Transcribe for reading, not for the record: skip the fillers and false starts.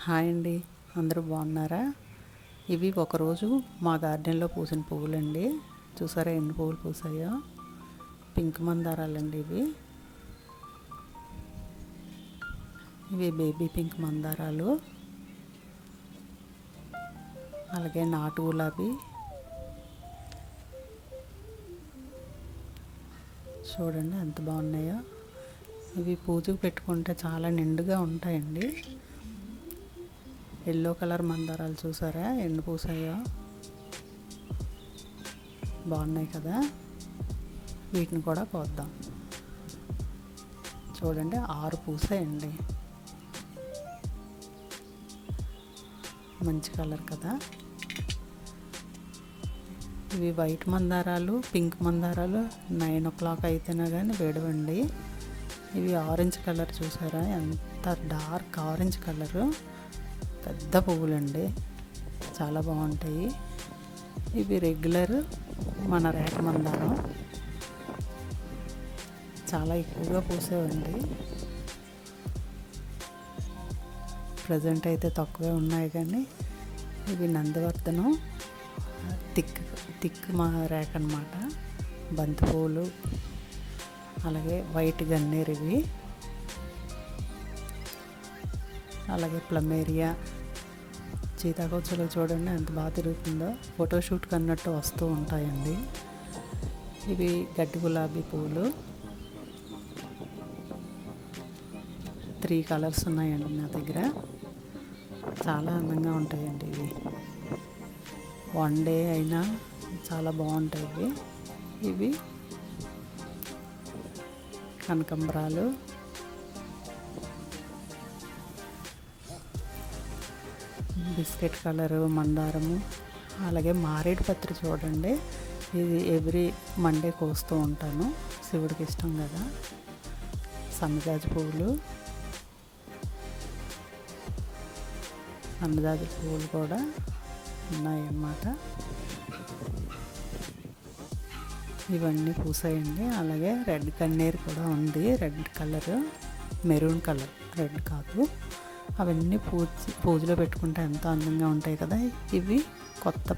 Hi అండి, అందరూ బాగున్నారా? ఇవి ఒకరోజు మా గార్డెన్లో పూసిన పువ్వులండి. చూసారా ఎన్ని పువ్వులు పూసాయో? పింక్ మందారాలండి ఇవి బేబీ పింక్ మందారాలు. అలాగే నాటు గులాబీ చూడండి ఎంత బాగున్నాయో. ఇవి పూజకు పెట్టుకుంటే చాలా నిండుగా ఉంటాయండి. ఎల్లో కలర్ మందారాలు చూసారా ఎన్ని పూసాయో? బాగున్నాయి కదా. వీటిని కూడా కోద్దాం. చూడండి 6 పూసాయండి. మంచి కలర్ కదా. ఇవి వైట్ మందారాలు, పింక్ మందారాలు 9 o'clock అయితేనే కానీ వేడవండి. ఇవి ఆరెంజ్ కలర్ చూసారా ఎంత డార్క్ ఆరెంజ్ కలరు. పెద్ద పువ్వులండి, చాలా బాగుంటాయి. ఇవి రెగ్యులర్ మన రేఖ మందారం, చాలా ఎక్కువగా పూసేవండి. ప్రజెంట్ అయితే తక్కువే ఉన్నాయి, కానీ ఇవి నందివర్ధనం థిక్ మా రేఖ అన్నమాట. బంతి పువ్వులు, అలాగే వైట్ గన్నేరు ఇవి, అలాగే ప్లమేరియా, సీతాకోకచిలుక చూడండి ఎంత బాగా తిరుగుతుందో. ఫోటోషూట్ కన్నట్టు వస్తూ ఉంటాయండి. ఇవి గడ్డి గులాబీ పువ్వులు. 3 కలర్స్ ఉన్నాయండి నా దగ్గర. చాలా అందంగా ఉంటాయండి ఇవి. 1 డే అయినా చాలా బాగుంటాయి. ఇవి కనకంబరాలు, బిస్కెట్ కలరు మందారము, అలాగే మారేడు పత్రి చూడండి. ఇది ఎవ్రీ మండే కోస్తూ ఉంటాను, శివుడికి ఇష్టం కదా. సన్నజాజి పువ్వులు, సన్నజాజి పువ్వులు కూడా ఉన్నాయన్నమాట. ఇవన్నీ పూసాయండి. అలాగే రెడ్ కన్నేరు కూడా ఉంది, red colour, maroon colour, red కాదు. అవన్నీ పూజలో పెట్టుకుంటే ఎంతో అందంగా ఉంటాయి కదా. ఇవి కొత్త